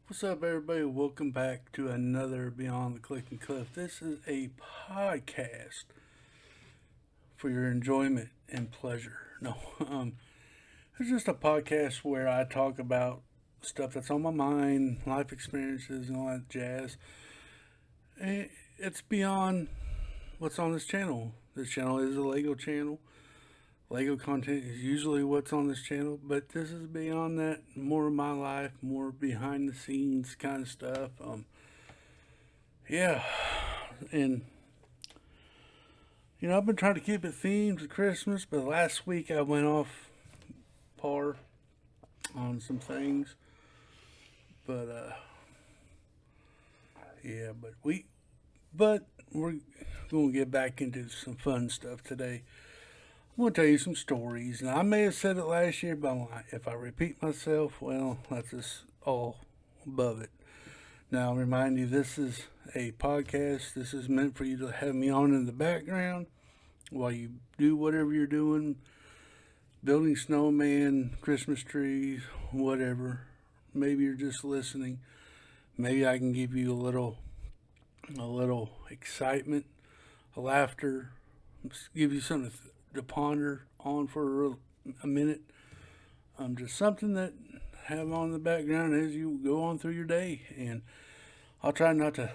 What's up, everybody? Welcome back to another Beyond the Click and Cliff. This is a podcast for your enjoyment and pleasure. No, it's just a podcast where I talk about stuff that's on my mind, life experiences, and all that jazz. It's beyond what's on this channel. This channel is a Lego channel. Lego content is usually what's on this channel, but this is beyond that. More of my life, more behind the scenes kind of stuff. Yeah, and I've been trying to keep it themed to Christmas, but last week I went off par on some things. But yeah, but we're going to get back into some fun stuff today. I'm going to tell you some stories. Now, I may have said it last year, but if I repeat myself, well, that's just all above it. Now, I'll remind you, this is a podcast. This is meant for you to have me on in the background while you do whatever you're doing, building snowman, Christmas trees, whatever. Maybe you're just listening. Maybe I can give you a little excitement, a laughter, give you something to ponder on for a minute. Just something that have on the background as you go on through your day. And I'll try not to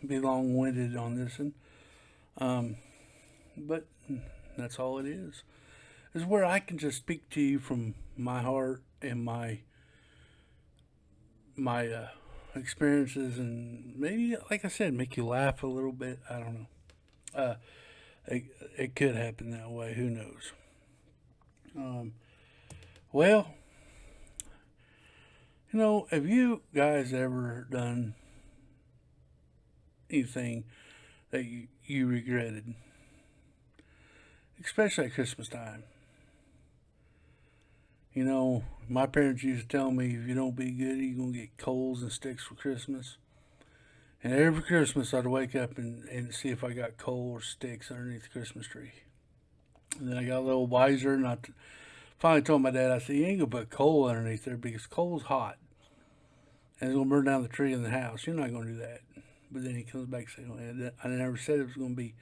be long-winded on this one. But that's all it is. It's where I can just speak to you from my heart and my experiences, and maybe, like I said, make you laugh a little bit. I don't know. Uh, it could happen that way. Who knows? Um, well, have you guys ever done anything that you regretted, especially at Christmas time? My parents used to tell me, if you don't be good, you're going to get coals and sticks for Christmas. And every Christmas, I'd wake up and see if I got coal or sticks underneath the Christmas tree. And then I got a little wiser, and I finally told my dad, I said, you ain't going to put coal underneath there because coal's hot. And it's going to burn down the tree in the house. You're not going to do that. But then he comes back and says, I never said it was going to be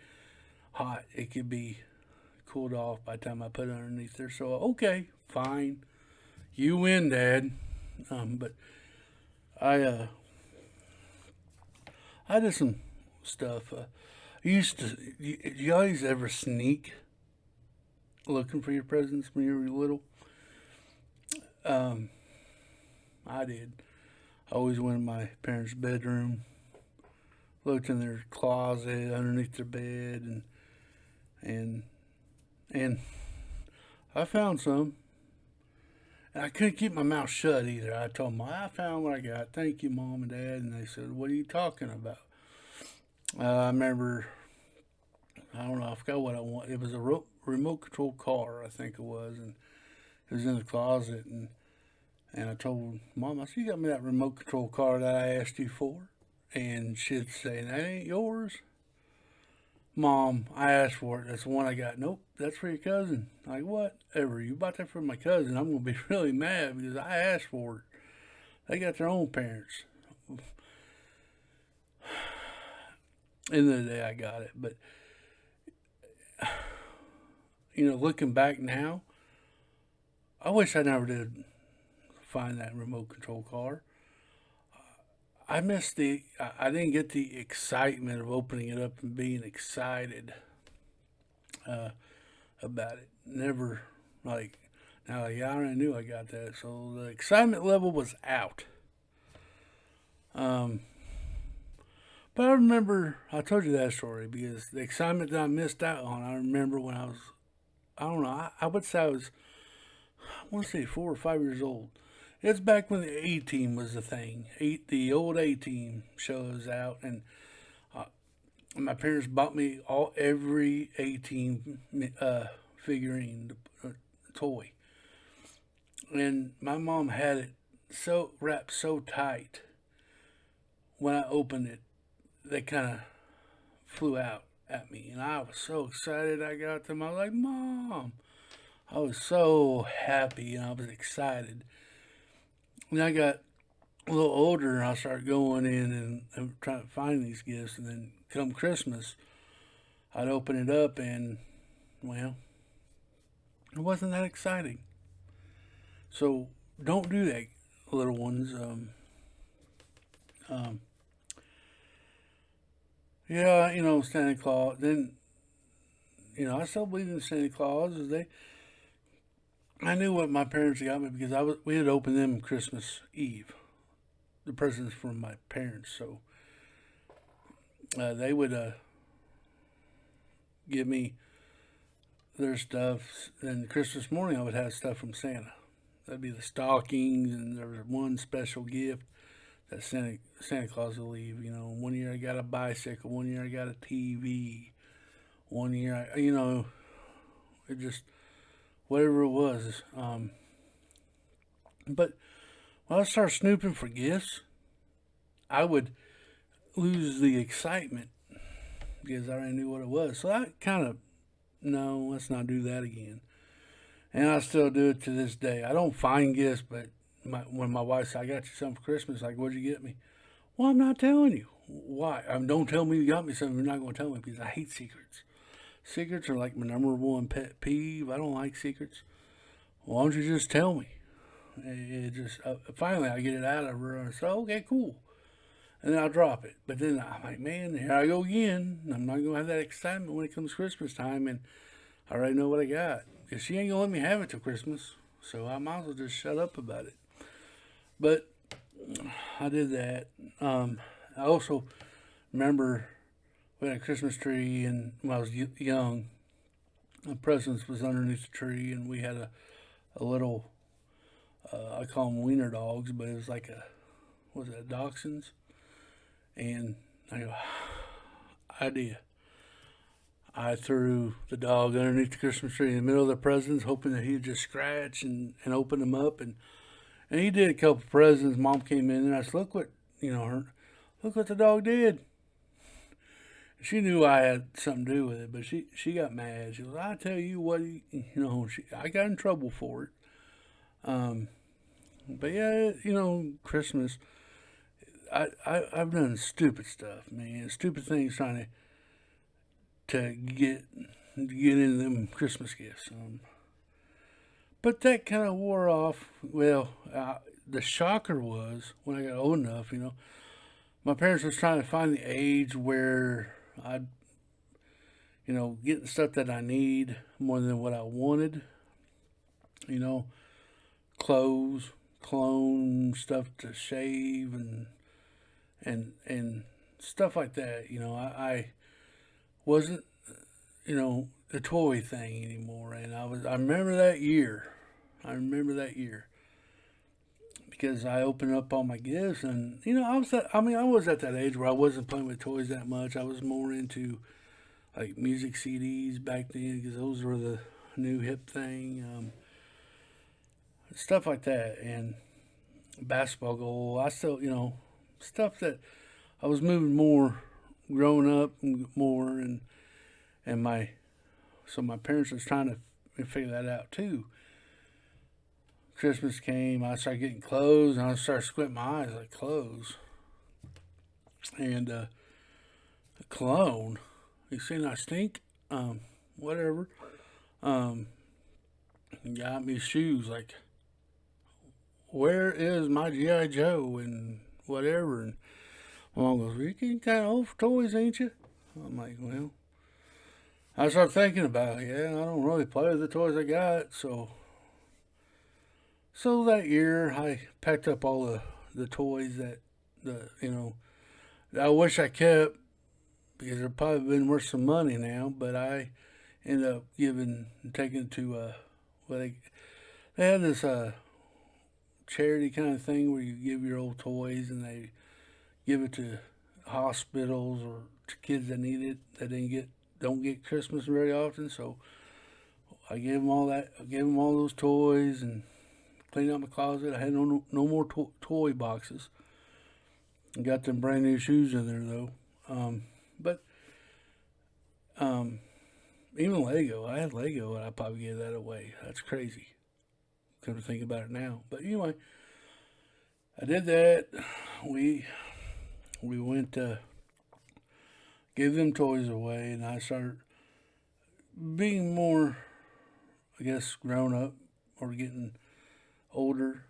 hot. It could be cooled off by the time I put it underneath there. So, okay, fine. You win, Dad. But I I did some stuff. You always ever sneak looking for your presents when you were little? Um, I did. I always went in my parents' bedroom, looked in their closet, underneath their bed, and and I found some. And I couldn't keep my mouth shut either. I told them, I found what I got. Thank you, Mom and Dad. And they said, what are you talking about? I remember, I don't know, I forgot what I want. It was a remote control car, I think it was. And it was in the closet. And I told Mom, I said, you got me that remote control car that I asked you for? And she'd say, that ain't yours. Mom, I asked for it. That's the one I got. Nope, that's for your cousin. Like, whatever. You bought that for my cousin. I'm going to be really mad because I asked for it. They got their own parents. End of the day, I got it. But, looking back now, I wish I never did find that remote control car. I didn't get the excitement of opening it up and being excited uh, about it. Never, yeah, I already knew I got that. So the excitement level was out. Um, but I remember, I told you that story because the excitement that I missed out on, I remember when I don't know, I would say I want to say 4 or 5 years old. It's back when the A Team was the thing. The old A Team shows out, and uh, my parents bought me every A Team figurine, toy, and my mom had it so wrapped so tight. When I opened it, they kind of flew out at me, and I was so excited. I got them. I was like, Mom. I was so happy and I was excited. And I got a little older, I started going in and trying to find these gifts. And then come Christmas, I'd open it up and, well, it wasn't that exciting. So don't do that, little ones. Um, yeah, Santa Claus. Then, I still believe in Santa Claus. I knew what my parents got me because we had opened them Christmas Eve, the presents from my parents. So they would give me their stuff. And Christmas morning, I would have stuff from Santa. That'd be the stockings, and there was one special gift that Santa Claus would leave. One year I got a bicycle. One year I got a TV. One year it just whatever it was. But when I started snooping for gifts, I would lose the excitement because I already knew what it was. So I kind of, no, let's not do that again. And I still do it to this day. I don't find gifts, but when my wife said, I got you something for Christmas, like, what'd you get me? Well, I'm not telling you. Why? Don't tell me you got me something you're not going to tell me because I hate secrets. Secrets are like my number one pet peeve. I don't like secrets. Why don't you just tell me? It just, finally I get it out of her and I say, okay, cool. And then I'll drop it. But then I'm like, man, here I go again. I'm not going to have that excitement when it comes Christmas time. And I already know what I got. Because she ain't going to let me have it till Christmas. So I might as well just shut up about it. But I did that. I also remember we had a Christmas tree, and when I was young, the presents was underneath the tree, and we had a little, I call them wiener dogs, but it was like was it dachshunds? And I go, idea. I threw the dog underneath the Christmas tree in the middle of the presents, hoping that he'd just scratch and open them up. And he did a couple presents. Mom came in and I said, look what, look what the dog did. She knew I had something to do with it, but she got mad. She was, I tell you what, I got in trouble for it. But yeah, Christmas, I've done stupid stuff, man. Stupid things trying to get into them Christmas gifts. But that kind of wore off. Well, the shocker was when I got old enough, my parents was trying to find the age where I'd, getting stuff that I need more than what I wanted. Clothes, cologne, stuff to shave, and stuff like that. I wasn't, the toy thing anymore. And I remember that year. Because I opened up all my gifts, and I was at that age where I wasn't playing with toys that much. I was more into like music CDs back then because those were the new hip thing, stuff like that, and basketball goal. I still, stuff that I was moving more, growing up more, and my parents was trying to figure that out too. Christmas came, I started getting clothes, and I started squinting my eyes like clothes. And cologne, you seen I stink? Whatever. Got me shoes, like, where is my G.I. Joe and whatever? And my mom goes, you're getting kind of old for toys, ain't you? I'm like, well, I started thinking about it. Yeah, I don't really play with the toys I got, so that year I packed up all the toys that I wish I kept because they're probably been worth some money now. But I ended up taking it to they had this charity kind of thing where you give your old toys and they give it to hospitals or to kids that need it that don't get Christmas very often. So I gave them all that. I gave them all those toys and cleaned out my closet. I had no more toy boxes. I got them brand new shoes in there though. But even Lego, I had Lego and I probably gave that away. That's crazy. Come to think about it now. But anyway, I did that. We we went gave them toys away, and I started being more, I guess, grown up or getting older.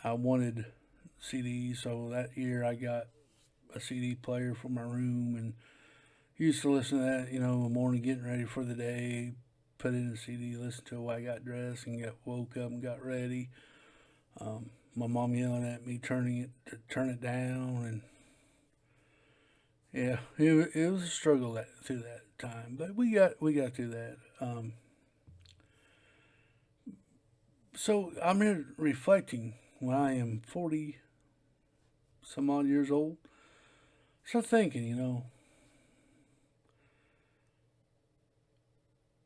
I wanted CDs, so that year I got a CD player for my room and used to listen to that, in the morning getting ready for the day. Put in a CD, listen to it while I got dressed and got woke up and got ready. My mom yelling at me, turning it to turn it down, and yeah, it was a struggle through that time, but we got through that. So I'm here reflecting when I am 40 some odd years old. So thinking,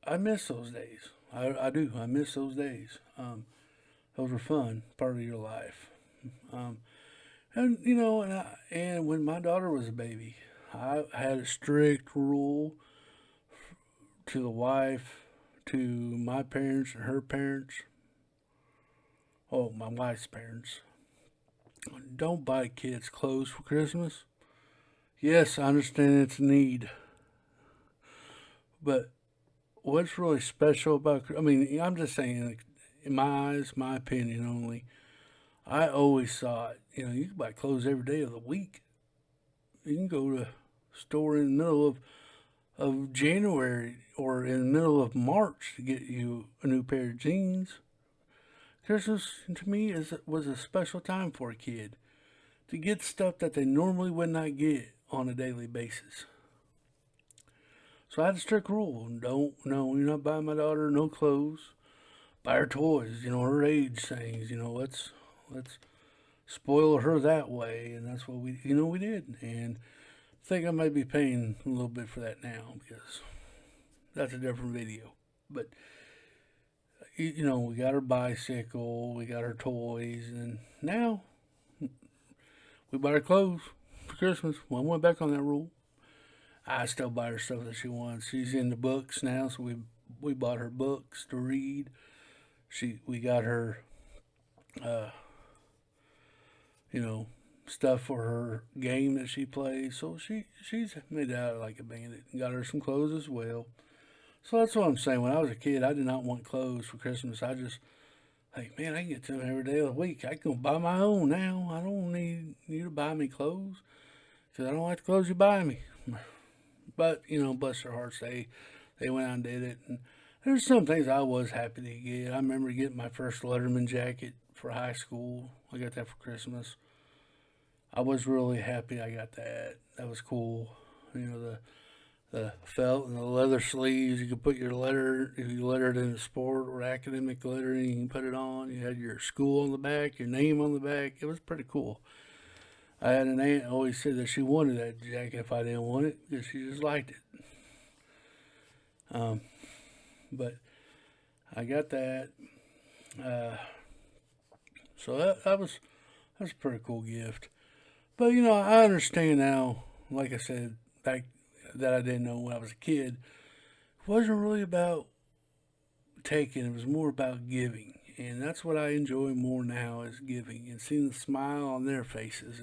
I miss those days. I do. I miss those days. Those were fun, part of your life. Um, and when my daughter was a baby, I had a strict rule to the wife, to my parents and her parents. Oh, my wife's parents. Don't buy kids clothes for Christmas. Yes, I understand it's a need, but what's really special about? I mean, I'm just saying, like, in my eyes, my opinion only. I always thought, you can buy clothes every day of the week. You can go to a store in the middle of January or in the middle of March to get you a new pair of jeans. Christmas to me was a special time for a kid to get stuff that they normally would not get on a daily basis. So I had a strict rule: don't, no, you're not buying my daughter no clothes. Buy her toys, her age things. Let's spoil her that way, and that's what we did. And I think I might be paying a little bit for that now because that's a different video. But we got her bicycle, we got her toys, and now we buy her clothes for Christmas. Well, I went back on that rule. I still buy her stuff that she wants. She's into books now, so we bought her books to read. We got her, uh, you know, stuff for her game that she plays. So she's made out like a bandit. Got her some clothes as well. So that's what I'm saying. When I was a kid, I did not want clothes for Christmas. I just, like, man, I can get to them every day of the week. I can buy my own now. I don't need you to buy me clothes because I don't like the clothes you buy me. But bless their hearts, they went out and did it. And there's some things I was happy to get. I remember getting my first Letterman jacket for high school. I got that for Christmas. I was really happy I got that. That was cool. The felt and the leather sleeves. You could put your letter, if you lettered in a sport or academic lettering, you can put it on. You had your school on the back, your name on the back. It was pretty cool. I had an aunt who always said that she wanted that jacket if I didn't want it because she just liked it. But I got that. Uh, so that was a pretty cool gift. But I understand now. Like I said back that I didn't know when I was a kid. It wasn't really about taking. It was more about giving, and that's what I enjoy more now is giving and seeing the smile on their faces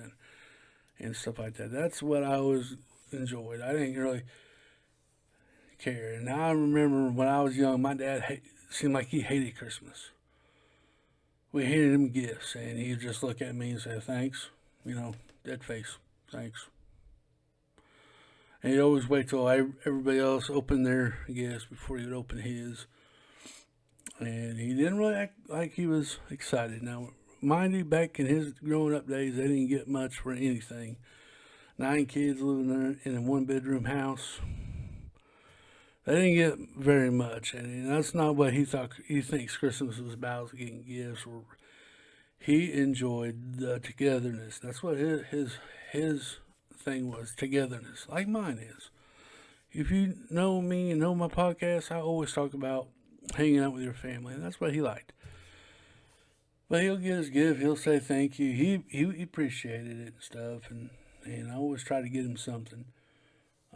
and stuff like that. That's what I always enjoyed. I didn't really care. And I remember when I was young, my dad seemed like he hated Christmas. We handed him gifts, and he'd just look at me and say, "Thanks," dead face, "Thanks." And he'd always wait till everybody else opened their gifts before he would open his. And he didn't really act like he was excited. Now, mind you, back in his growing up days, they didn't get much for anything. 9 kids living in a 1-bedroom house. They didn't get very much. And that's not what he thought. He thinks Christmas was about, getting gifts. Or he enjoyed the togetherness. That's what his thing was, togetherness, like mine is. If you know me and know my podcast, I always talk about hanging out with your family, and that's what he liked. But he'll get his gift, he'll say thank you. He appreciated it and stuff, and I always try to get him something.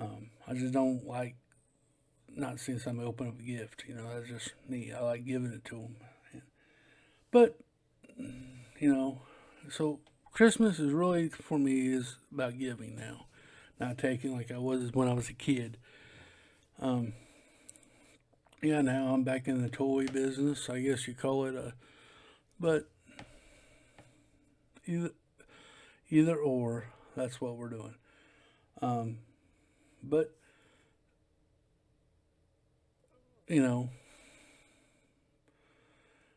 I just don't like not seeing somebody open up a gift. That's just me. I like giving it to him. But So Christmas is really for me is about giving now, not taking like I was when I was a kid. Um, yeah, now I'm back in the toy business. I guess you call it a, but either, either or, that's what we're doing. Um, but you know,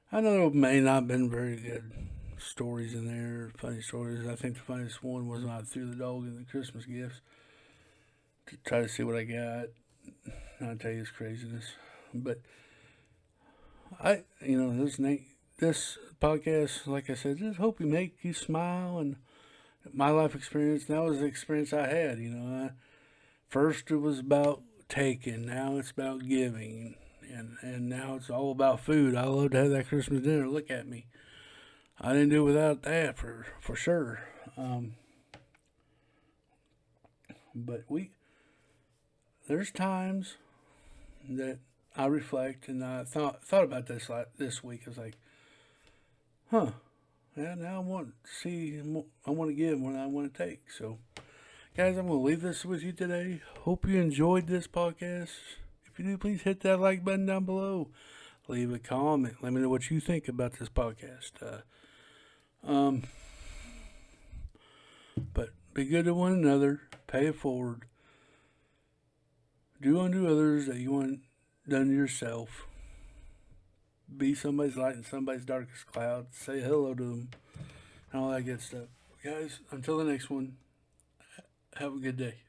I know there may not have been very good stories in there, funny stories. I think the funniest one was when I threw the dog in the Christmas gifts to try to see what I got. I'll tell you it's craziness. But this podcast, like I said, just hope we make you smile and my life experience. That was the experience I had. First it was about taking, now it's about giving, and now it's all about food. I love to have that Christmas dinner. Look at me. I didn't do without that for sure. Um, but there's times that I reflect, and I thought about this week. I was like, huh, yeah. Now I want to see, I want to give more than I want to take. So, guys, I'm going to leave this with you today. Hope you enjoyed this podcast. If you do, please hit that like button down below. Leave a comment. Let me know what you think about this podcast. Um, but be good to one another. Pay it forward. Do unto others that you want done to yourself. Be somebody's light in somebody's darkest cloud. Say hello to them. And all that good stuff. Guys, until the next one, have a good day.